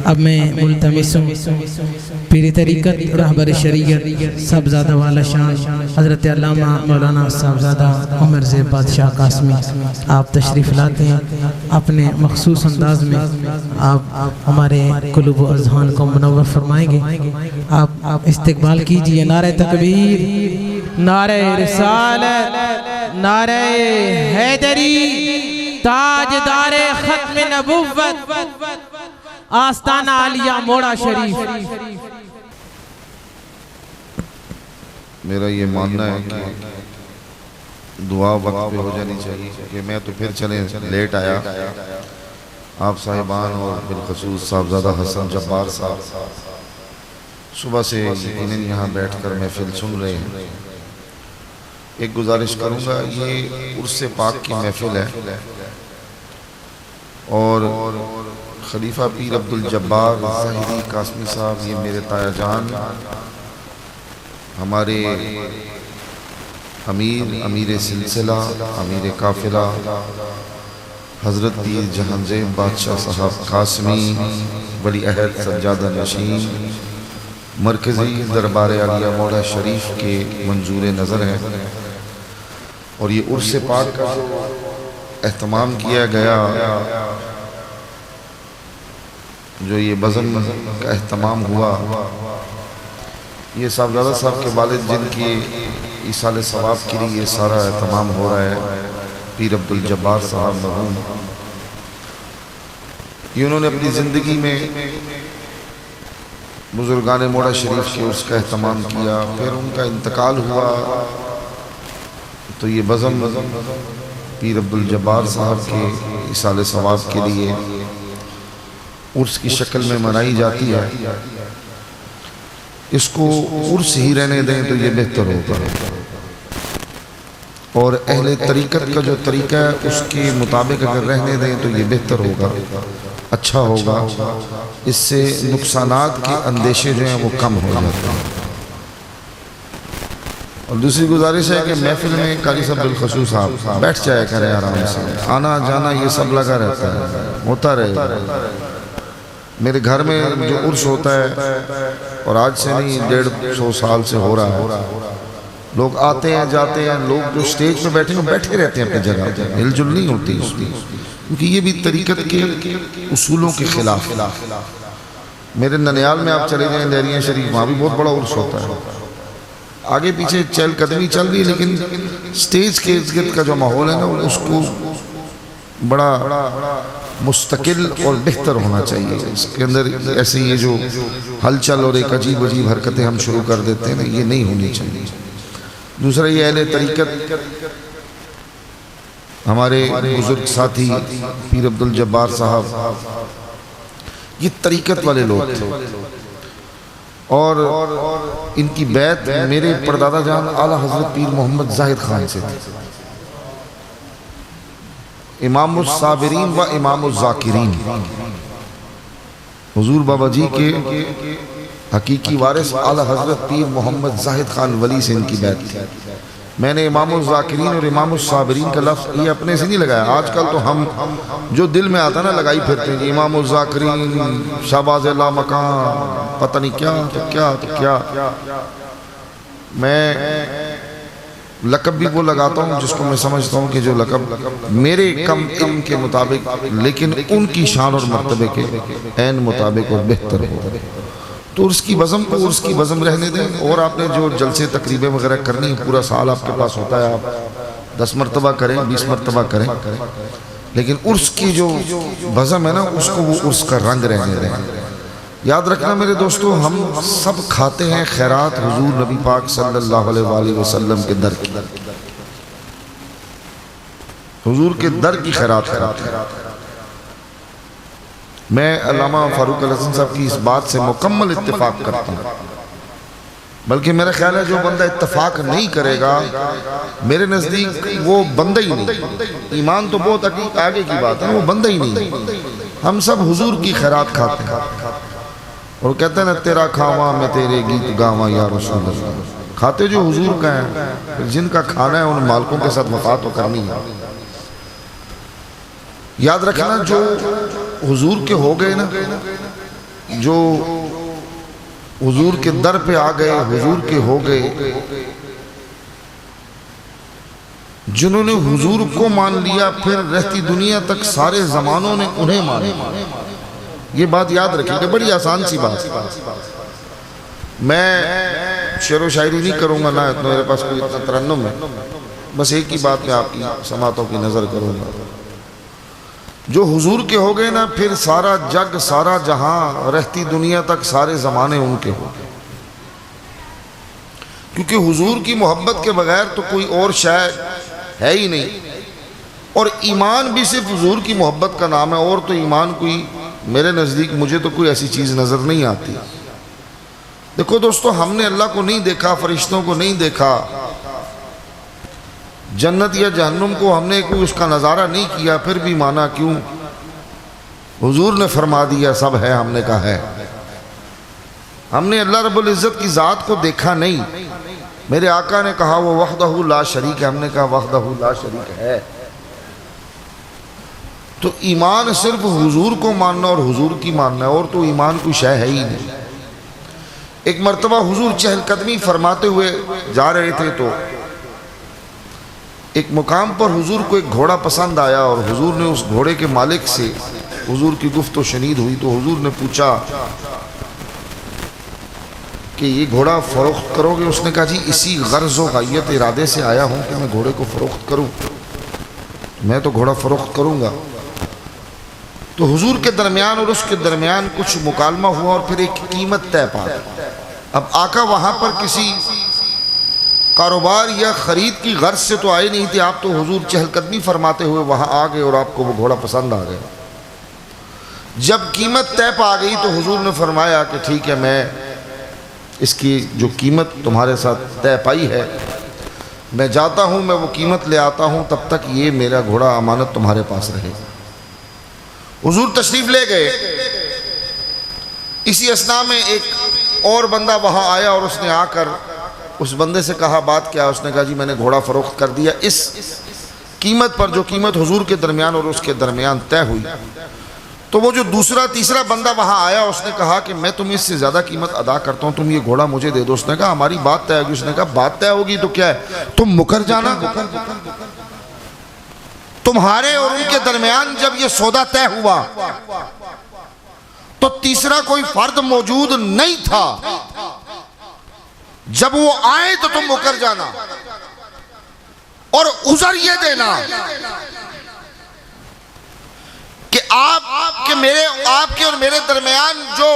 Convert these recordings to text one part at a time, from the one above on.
اب میں ملتمس ہوں پیر طریقت رہبر شریعت صاحبزادہ والا شان حضرت علامہ مولانا صاحبزادہ عمر زیب بادشاہ قاسمی، آپ تشریف لاتے ہیں اپنے مخصوص انداز میں، آپ ہمارے قلوب و اذہان کو منور فرمائیں گے۔ آپ استقبال کیجئے۔ نعرہ تکبیر، نعرہ رسالت، نعرہ حیدری، تاجدار ختم نبوت، آستانہ عالیہ موڑا شریف۔ میرا یہ ماننا ہے کہ دعا وقت پہ ہو جانی چاہیے کہ میں تو پھر چلیں لیٹ آیا، آپ صاحبان اور بالخصوص صاحبزادہ حسن جبار صاحب صبح سے یقیناً یہاں بیٹھ کر محفل سن رہے ہیں۔ ایک گزارش کروں گا، یہ عرس پاک کی محفل ہے اور خلیفہ پیر عبدالجبار ظاہری قاسمی صاحب، یہ میرے تایا جان، ہمارے امیر سلسلہ، امیر قافلہ حضرت پیر جہانزیب بادشاہ صاحب قاسمی، ولی عہد سجادہ نشین، مرکزی دربار عالیہ موڑا شریف کے منظور نظر ہے۔ اور یہ عرس پاک کا اہتمام کیا گیا، جو یہ بزم کا اہتمام ہوا، یہ صاحبزادہ صاحب کے والد جن کی ایصال ثواب کے لیے یہ سارا اہتمام ہو رہا ہے، پیر عبدالجبار صاحب مرحوم، یہ انہوں نے اپنی زندگی میں بزرگان موڑا شریف کے عرس کا اہتمام کیا، پھر ان کا انتقال ہوا تو یہ بزم پیر عبدالجبار صاحب کے ایصال ثواب کے لیے عرس کی شکل میں منائی جاتی ہے۔ اس کو عرس ہی رہنے دیں تو یہ بہتر ہوگا، اور اہل طریقت کا جو طریقہ ہے اس کے مطابق اگر رہنے دیں تو یہ بہتر ہوگا، اچھا ہوگا، اس سے نقصانات کے اندیشے جو ہیں وہ کم ہو جاتے ہیں۔ اور دوسری گزارش ہے کہ محفل میں قاری صاحب بالخصوص آپ بیٹھ جائے کریں آرام سے، آنا جانا یہ سب لگا رہتا ہے، ہوتا رہے۔ میرے گھر میں جو عرس ہوتا ہے، اور آج سے نہیں 150 سال سے ہو رہا ہے، لوگ آتے ہیں جاتے ہیں، لوگ جو سٹیج پہ بیٹھے ہیں بیٹھے رہتے ہیں اپنی جگہ پہ، ہل جل نہیں ہوتی اس میں، کیونکہ یہ بھی طریقت کے اصولوں کے خلاف۔ میرے ننیال میں آپ چلے جائیں لہریاں شریف، وہاں بھی بہت بڑا عرس ہوتا ہے، آگے پیچھے چہل قدمی چل رہی ہے، لیکن سٹیج کے ارد گرد کا جو ماحول ہے نا اس کو بڑا مستقل اور بہتر ہونا چاہیے۔ اس کے اندر ایسے یہ جو ہلچل اور ایک عجیب حرکتیں ہم شروع کر دیتے ہیں یہ نہیں ہونی چاہیے۔ دوسرا یہ اہل طریقت ہمارے بزرگ ساتھی پیر عبدالجبار صاحب، یہ طریقت والے لوگ تھے، اور ان کی بیعت میرے پردادا جان اعلیٰ حضرت پیر محمد زاہد خان سے تھی، امام الصابرین و امام الذاکرین، حضور بابا جی کے حقیقی وارث اعلیٰ حضرت پیر محمد زاہد خان ولی سے ان کی بیعت تھی۔ میں نے امام الذاکرین اور امام الصابرین کا لفظ یہ اپنے سے نہیں لگایا، آج کل تو ہم جو دل میں آتا نا لگائی پھرتے ہیں، امام الذاکرین شہباز لا مکان، پتہ نہیں کیا تو کیا تو کیا۔ میں لقب بھی وہ لگاتا ہوں جس کو میں سمجھتا ہوں کہ جو لقب میرے کم علم کے مطابق لیکن ان کی شان اور مرتبے کے عین مطابق اور بہتر ہو، تو عرس کی بزم کو عرس کی بزم رہنے دیں۔ اور آپ نے جو جلسے تقریبیں وغیرہ کرنی ہے، پورا سال آپ کے پاس ہوتا ہے، آپ 10 مرتبہ کریں، 20 مرتبہ کریں، لیکن عرس کی جو بزم ہے نا اس کو وہ عرس کا رنگ رہنے دیں۔ یاد رکھنا میرے دوستو، ہم سب کھاتے ہیں خیرات حضور نبی پاک صلی اللہ علیہ وآلہ وسلم کے در کی، حضور کے در کی خیرات کھاتے ہیں۔ میں علامہ فاروق الحسن صاحب کی اس بات سے مکمل اتفاق کرتا ہوں، بلکہ میرا خیال ہے جو بندہ اتفاق نہیں کرے گا میرے نزدیک وہ بندہ ہی نہیں، ایمان تو بہت آگے کی بات ہے، وہ بندہ ہی نہیں۔ ہم سب حضور کی خیرات کھاتے ہیں، اور کہتے ہیں نا تیرا کھاواں میں تیرے گیت گاواں یا رسول اللہ، کھاتے جو حضور کا ہے، جن کا کھانا ہے ان مالکوں کے ساتھ وفا تو کرنی ہے۔ یاد رکھنا جو حضور کے ہو گئے نا جو حضور کے در پہ آ گئے، حضور کے ہو گئے، جنہوں نے حضور کو مان لیا، پھر رہتی دنیا تک سارے زمانوں نے انہیں مانا۔ یہ بات یاد رکھیے کہ بڑی آسان سی بات۔ میں شعر و شاعری نہیں کروں گا، نہ میرے پاس کوئی اتنا ترنم ہے، بس ایک ہی بات میں آپ کی سماعتوں کی نظر کروں گا۔ جو حضور کے ہو گئے نا، پھر سارا جگ، سارا جہاں، رہتی دنیا تک سارے زمانے ان کے ہو گئے، کیونکہ حضور کی محبت کے بغیر تو کوئی اور شے ہے ہی نہیں۔ اور ایمان بھی صرف حضور کی محبت کا نام ہے، اور تو ایمان کوئی، میرے نزدیک مجھے تو کوئی ایسی چیز نظر نہیں آتی۔ دیکھو دوستو، ہم نے اللہ کو نہیں دیکھا، فرشتوں کو نہیں دیکھا، جنت یا جہنم کو ہم نے کوئی اس کا نظارہ نہیں کیا، پھر بھی مانا کیوں؟ حضور نے فرما دیا سب ہے، ہم نے کہا ہے۔ ہم نے اللہ رب العزت کی ذات کو دیکھا نہیں، میرے آقا نے کہا وہ وحدہ لا شریک ہے، ہم نے کہا وحدہ لا شریک ہے۔ تو ایمان صرف حضور کو ماننا اور حضور کی ماننا ہے، اور تو ایمان کوئی شے ہے ہی نہیں۔ ایک مرتبہ حضور چہل قدمی فرماتے ہوئے جا رہے تھے، تو ایک مقام پر حضور کو ایک گھوڑا پسند آیا، اور حضور نے اس گھوڑے کے مالک سے حضور کی گفت و شنید ہوئی، تو حضور نے پوچھا کہ یہ گھوڑا فروخت کرو گے؟ اس نے کہا جی اسی غرض و غایت ارادے سے آیا ہوں کہ میں گھوڑے کو فروخت کروں، میں تو گھوڑا فروخت کروں گا۔ تو حضور کے درمیان اور اس کے درمیان کچھ مکالمہ ہوا، اور پھر ایک قیمت طے پا گئی۔ اب آقا وہاں پر کسی کاروبار یا خرید کی غرض سے تو آئے نہیں تھے، آپ تو حضور چہل قدمی فرماتے ہوئے وہاں آ گئے، اور آپ کو وہ گھوڑا پسند آ گیا۔ جب قیمت طے پا گئی تو حضور نے فرمایا کہ ٹھیک ہے، میں اس کی جو قیمت تمہارے ساتھ طے پائی ہے، میں جاتا ہوں، میں وہ قیمت لے آتا ہوں، تب تک یہ میرا گھوڑا امانت تمہارے پاس رہے۔ حضور تشریف لے گئے۔ اسی اثناء میں ایک اور بندہ وہاں آیا، اور اس نے آ کر اس بندے سے کہا بات کیا؟ اس نے کہا جی میں نے گھوڑا فروخت کر دیا اس قیمت پر جو قیمت حضور کے درمیان اور اس کے درمیان طے ہوئی۔ تو وہ جو دوسرا تیسرا بندہ وہاں آیا، اس نے کہا کہ میں تمہیں اس سے زیادہ قیمت ادا کرتا ہوں، تم یہ گھوڑا مجھے دے دو۔ اس نے کہا ہماری بات طے ہوگی۔ اس نے کہا بات طے ہوگی تو کیا ہے، تم مکر جانا۔ تمہارے اور ان کے درمیان جب یہ سودا طے ہوا تو تیسرا کوئی فرد موجود نہیں تھا، جب وہ آئے تو تم مکر جانا، اور عذر یہ دینا کہ آپ کے اور میرے درمیان جو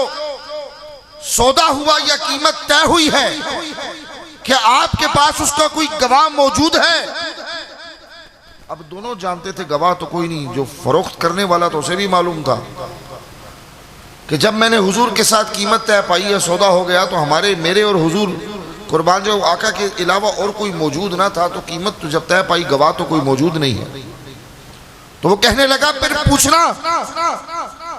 سودا ہوا یا قیمت طے ہوئی ہے، کہ آپ کے پاس اس کا کوئی گواہ موجود ہے؟ اب دونوں جانتے تھے گواہ تو کوئی نہیں، جو فروخت کرنے والا تو اسے بھی معلوم تھا کہ جب میں نے حضور کے ساتھ قیمت طے پائی ہے، سودا ہو گیا، تو میرے اور حضور قربان جو آقا کے علاوہ اور کوئی موجود نہ تھا، تو قیمت تو جب طے پائی، گواہ تو کوئی موجود نہیں ہے۔ تو وہ کہنے لگا پھر پوچھنا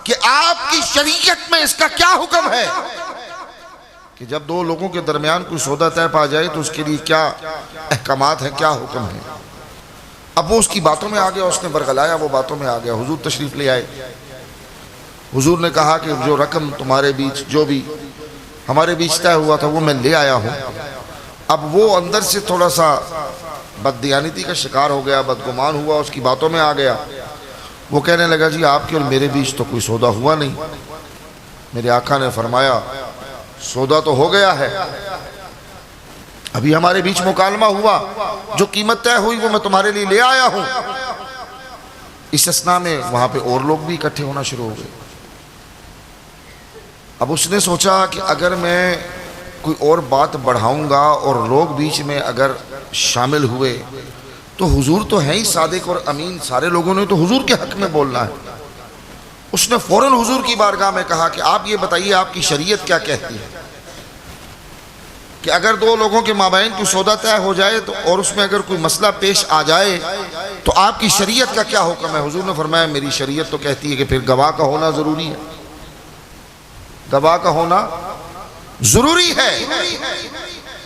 کہ آپ کی شریعت میں اس کا کیا حکم ہے، کہ جب دو لوگوں کے درمیان کوئی سودا طے پا جائے تو اس کے لیے کیا احکامات ہیں، کیا حکم ہے۔ اب وہ اس کی باتوں میں آ گیا، اس نے برگلایا، وہ باتوں میں آ گیا۔ حضور تشریف لے آئے۔ حضور نے کہا کہ جو رقم تمہارے بیچ، جو بھی ہمارے بیچ طے ہوا تھا، وہ میں لے آیا ہوں۔ اب وہ اندر سے تھوڑا سا بددیانتی کا شکار ہو گیا، بدگمان ہوا، اس کی باتوں میں آ گیا۔ وہ کہنے لگا جی آپ کے اور میرے بیچ تو کوئی سودا ہوا نہیں۔ میرے آقا نے فرمایا سودا تو ہو گیا ہے، ابھی ہمارے بیچ مکالمہ ہوا، جو قیمت طے ہوئی وہ میں تمہارے لیے لے آیا ہوں۔ اس اثناء میں وہاں پہ اور لوگ بھی اکٹھے ہونا شروع ہو گئے۔ اب اس نے سوچا کہ اگر میں کوئی اور بات بڑھاؤں گا اور لوگ بیچ میں اگر شامل ہوئے تو حضور تو ہیں ہی صادق اور امین، سارے لوگوں نے تو حضور کے حق میں بولنا ہے۔ اس نے فوراً حضور کی بارگاہ میں کہا کہ آپ یہ بتائیے آپ کی شریعت کیا کہتی ہے، کہ اگر دو لوگوں کے مابین کوئی سودا طے ہو جائے تو اور اس میں اگر کوئی مسئلہ پیش آ جائے تو آپ کی شریعت کا کیا حکم ہے؟ حضور نے فرمایا میری شریعت تو کہتی ہے کہ پھر گواہ کا ہونا ضروری ہے، گواہ کا ہونا ضروری ہے۔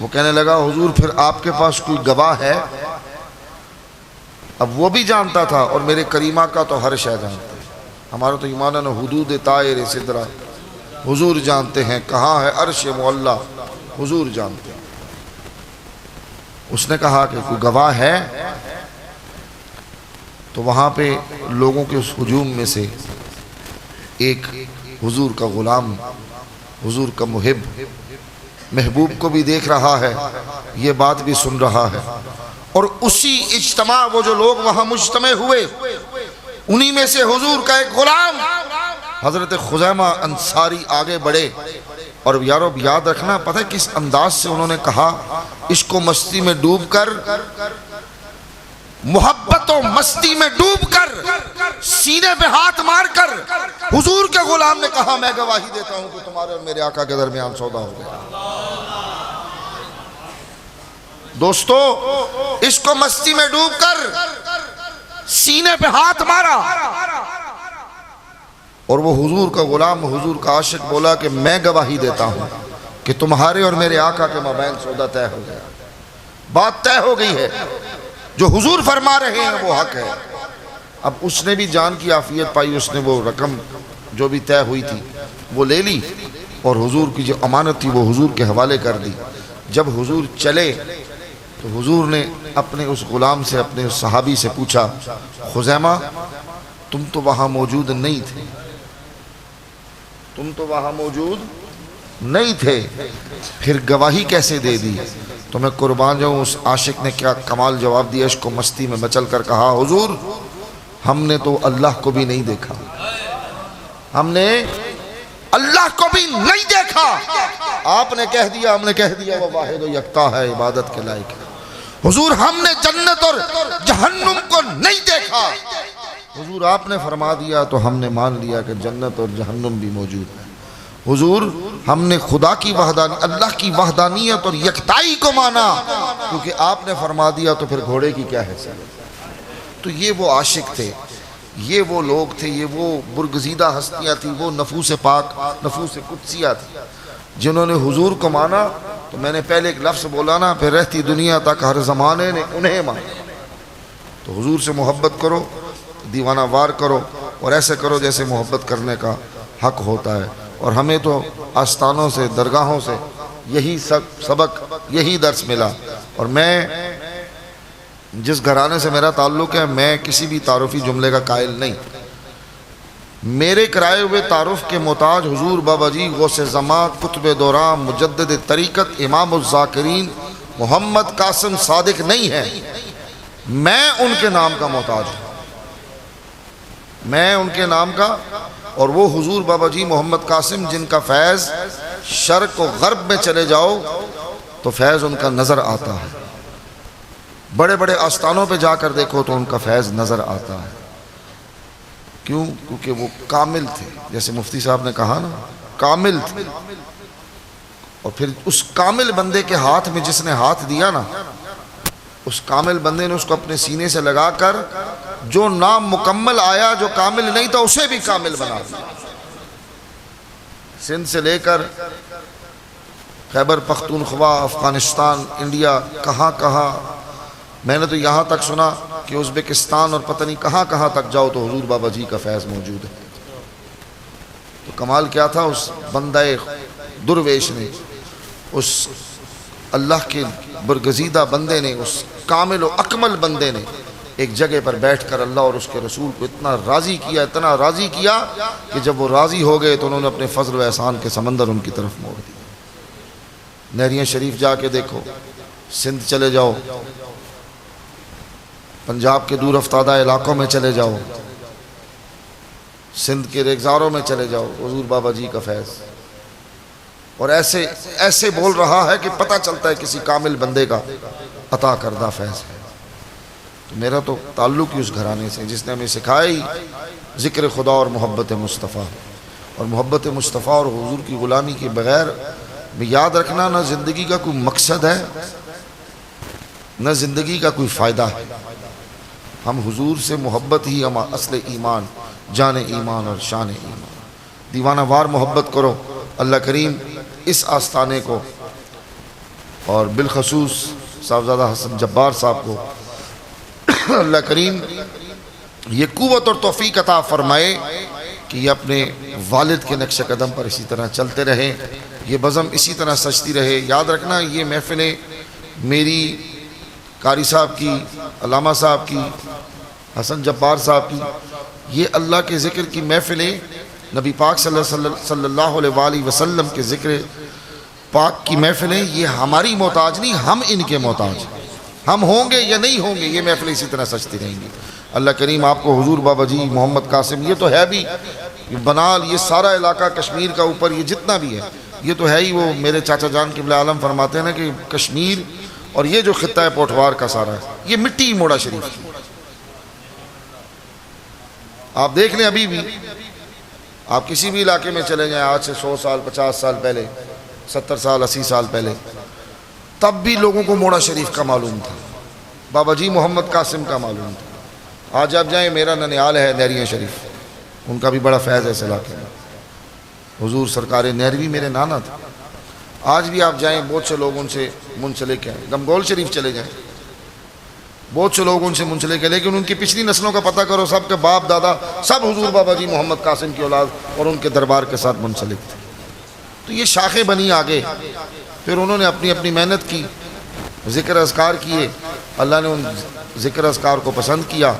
وہ کہنے لگا حضور پھر آپ کے پاس کوئی گواہ ہے؟ اب وہ بھی جانتا تھا اور میرے کریمہ کا تو ہر شے جانتا ہے، ہمارا تو ایمان ہے حدود طائر سدرہ، حضور جانتے ہیں، کہاں ہے عرش معلیٰ حضور جانتے ہیں۔ اس نے کہا کہ کوئی گواہ ہے؟ تو وہاں پہ لوگوں کے اس ہجوم میں سے ایک حضور کا غلام، حضور کا محب، محبوب کو بھی دیکھ رہا ہے، یہ بات بھی سن رہا ہے، اور اسی اجتماع، وہ جو لوگ وہاں مجتمع ہوئے انہی میں سے حضور کا ایک غلام حضرت خزیمہ انصاری آگے بڑھے، اور یارو یاد رکھنا، پتہ ہے کس انداز سے انہوں نے کہا؟ عشق و مستی میں ڈوب کر، محبت و مستی میں ڈوب کر، سینے پہ ہاتھ مار کر حضور کے غلام نے کہا میں گواہی دیتا ہوں کہ تمہارے اور میرے آقا کے درمیان سودا ہو گیا۔ دوستو، عشق و مستی میں ڈوب کر سینے پہ ہاتھ مارا، اور وہ حضور کا غلام، حضور کا عاشق بولا کہ میں گواہی دیتا ہوں کہ تمہارے اور میرے آقا کے مابین سودا طے ہو گیا، بات طے ہو گئی ہے، جو حضور فرما رہے ہیں وہ حق ہے۔ اب اس نے بھی جان کی عافیت پائی، اس نے وہ رقم جو بھی طے ہوئی تھی وہ لے لی، اور حضور کی جو امانت تھی وہ حضور کے حوالے کر دی۔ جب حضور چلے تو حضور نے اپنے اس غلام سے، اپنے اس صحابی سے پوچھا، خزیمہ تم تو وہاں موجود نہیں تھے، تم تو وہاں موجود نہیں تھے، پھر گواہی کیسے دے دی؟ تو میں قربان جاؤں، اس عاشق نے کیا کمال جواب دیا، عشق و مستی میں مچل کر کہا، حضور ہم نے تو اللہ کو بھی نہیں دیکھا، ہم نے اللہ کو بھی نہیں دیکھا، آپ نے کہہ دیا، ہم نے کہہ دیا وہ واحد و یکتا ہے، عبادت کے لائق ہے۔ حضور ہم نے جنت اور جہنم کو نہیں دیکھا، حضور آپ نے فرما دیا تو ہم نے مان لیا کہ جنت اور جہنم بھی موجود ہے۔ حضور ہم نے خدا کی وحدانیت، اللہ کی وحدانیت اور یکتائی کو مانا، کیونکہ آپ نے فرما دیا تو پھر گھوڑے کی کیا حیثیت؟ تو یہ وہ عاشق تھے، یہ وہ لوگ تھے، یہ وہ برگزیدہ ہستیاں تھیں، وہ نفوس پاک، نفوس قدسیہ تھی جنہوں نے حضور کو مانا۔ تو میں نے پہلے ایک لفظ بولا نا، پھر رہتی دنیا تک ہر زمانے نے انہیں مانا۔ تو حضور سے محبت کرو، دیوانہ وار کرو، اور ایسے کرو جیسے محبت کرنے کا حق ہوتا ہے۔ اور ہمیں تو آستانوں سے، درگاہوں سے یہی سبق، یہی درس ملا۔ اور میں جس گھرانے سے میرا تعلق ہے، میں کسی بھی تعارفی جملے کا قائل نہیں، میرے کرائے ہوئے تعارف کے محتاج حضور بابا جی غوث زمان، قطب دوران، مجدد طریقت، امام الذاکرین محمد قاسم صادق نہیں ہے، میں ان کے نام کا محتاج ہوں، میں ان کے نام کا۔ اور وہ حضور بابا جی محمد قاسم جن کا فیض شرق و غرب میں چلے جاؤ تو فیض ان کا نظر آتا ہے، بڑے بڑے آستانوں پہ جا کر دیکھو تو ان کا فیض نظر آتا ہے۔ کیوں؟ کیونکہ وہ کامل تھے، جیسے مفتی صاحب نے کہا نا، کامل تھے۔ اور پھر اس کامل بندے کے ہاتھ میں جس نے ہاتھ دیا نا، اس کامل بندے نے اس کو اپنے سینے سے لگا کر جو نام مکمل آیا، جو کامل نہیں تھا، اسے بھی کامل بنا دیا۔ سندھ سے لے کر خیبر پختونخوا، افغانستان، انڈیا، کہاں کہاں، میں نے تو یہاں تک سنا کہ ازبکستان اور پتہ نہیں کہاں کہاں تک جاؤ تو حضور بابا جی کا فیض موجود ہے۔ تو کمال کیا تھا اس بندہ درویش نے، اس اللہ کے برگزیدہ بندے نے، اس کامل و اکمل بندے نے ایک جگہ پر بیٹھ کر اللہ اور اس کے رسول کو اتنا راضی کیا، اتنا راضی کیا کہ جب وہ راضی ہو گئے تو انہوں نے اپنے فضل و احسان کے سمندر ان کی طرف موڑ دیا۔ نہریاں شریف جا کے دیکھو، سندھ چلے جاؤ، پنجاب کے دور افتادہ علاقوں میں چلے جاؤ، سندھ کے ریگزاروں میں چلے جاؤ، حضور بابا جی کا فیض، اور ایسے ایسے بول رہا ہے کہ پتہ چلتا ہے کسی کامل بندے کا عطا کردہ فیض ہے۔ تو میرا تو تعلق ہی اس گھرانے سے جس نے ہمیں سکھائی ذکر خدا اور محبت مصطفیٰ، اور محبت مصطفیٰ اور حضور کی غلامی کے بغیر میں یاد رکھنا نہ زندگی کا کوئی مقصد ہے نہ زندگی کا کوئی فائدہ ہے۔ ہم حضور سے محبت ہی ہم اصل ایمان، جان ایمان اور شان ایمان۔ دیوانہ وار محبت کرو۔ اللہ کریم اس آستانے کو اور بالخصوص صاحبزادہ حسن جبار صاحب کو اللہ کریم یہ قوت اور توفیق عطا فرمائے کہ یہ اپنے والد کے نقش قدم پر اسی طرح چلتے رہیں، یہ بزم اسی طرح سجتی رہے۔ یاد رکھنا یہ محفلیں میری، قاری صاحب کی، علامہ صاحب کی، حسن جبار صاحب کی، یہ اللہ کے ذکر کی محفلیں، نبی پاک صلی اللہ علیہ وآلہ وسلم کے ذکر پاک کی محفلیں، یہ ہماری محتاج نہیں، ہم ان کے محتاج۔ ہم ہوں گے یا نہیں ہوں گے، یہ محفلیں اسی طرح سجتی رہیں گی۔ اللہ کریم آپ کو حضور بابا جی، محمد قاسم، یہ تو ہے بھی بنال، یہ سارا علاقہ کشمیر کا اوپر یہ جتنا بھی ہے، یہ تو ہے ہی، وہ میرے چاچا جان قبلہ عالم فرماتے ہیں نا کہ کشمیر اور یہ جو خطہ ہے پوٹھوار کا سارا ہے، یہ مٹی موڑا شریف کی۔ آپ دیکھ لیں ابھی بھی، آپ کسی بھی علاقے میں چلے جائیں، آج سے 100 سال 50 سال پہلے، 70 سال 80 سال پہلے، تب بھی لوگوں کو موڑا شریف کا معلوم تھا، بابا جی محمد قاسم کا معلوم تھا۔ آج آپ جائیں، میرا ننیال ہے نہریہ شریف، ان کا بھی بڑا فیض ہے اس علاقے میں، حضور سرکار نہروی میرے نانا تھے۔ آج بھی آپ جائیں، بہت سے لوگ ان سے منسلک ہیں، گمگول شریف چلے جائیں، بہت سے لوگ ان سے منسلک ہیں، لیکن ان کی پچھلی نسلوں کا پتہ کرو، سب کے باپ دادا سب حضور بابا جی محمد قاسم کی اولاد اور ان کے دربار کے ساتھ منسلک تھے۔ تو یہ شاخیں بنی آگے، پھر انہوں نے اپنی اپنی محنت کی، ذکر اذکار کیے، اللہ نے ان ذکر اذکار کو پسند کیا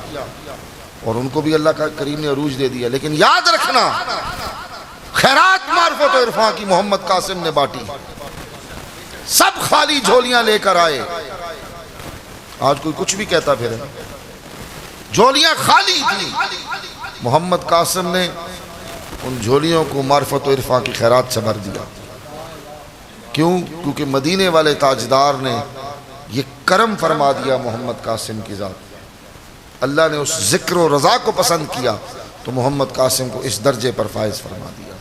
اور ان کو بھی اللہ کا کریم نے عروج دے دیا۔ لیکن یاد رکھنا، خیرات معرفت و عرفان کی محمد قاسم نے بانٹی، سب خالی جھولیاں لے کر آئے۔ آج کوئی کچھ بھی کہتا پھر ہے، جھولیاں خالی تھی، محمد قاسم نے ان جھولیوں کو معرفت و عرفان کی خیرات سے بھر دیا۔ کیوں؟ کیونکہ مدینے والے تاجدار نے یہ کرم فرما دیا محمد قاسم کی ذات، اللہ نے اس ذکر و رضا کو پسند کیا تو محمد قاسم کو اس درجے پر فائز فرما دیا۔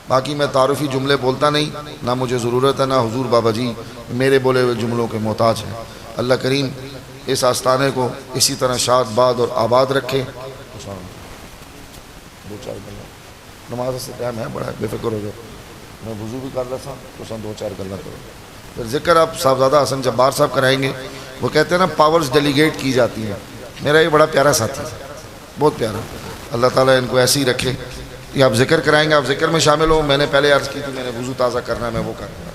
باقی میں تعارفی جملے بولتا نہیں، نہ مجھے ضرورت ہے، نہ حضور بابا جی میرے بولے ہوئے جملوں کے محتاج ہیں۔ اللہ کریم اس آستانے کو اسی طرح شاد باد اور آباد رکھے۔ دو چار گلا نماز سے ٹائم ہے بڑا، بے فکر ہو جاؤ، میں وضو بھی کر رہا تھا تو سن دو چار گلا کرو۔ پھر ذکر آپ صاحبزادہ حسن جبار صاحب کرائیں گے، وہ کہتے ہیں نا پاورز ڈیلیگیٹ کی جاتی ہیں۔ میرا یہ بڑا پیارا ساتھی ہے، بہت پیارا، اللہ تعالیٰ ان کو ایسے ہی رکھے۔ یہ آپ ذکر کرائیں گے، آپ ذکر میں شامل ہو، میں نے پہلے عرض کی تھی میں نے وضو تازہ کرنا ہے، میں وہ کر رہا ہوں۔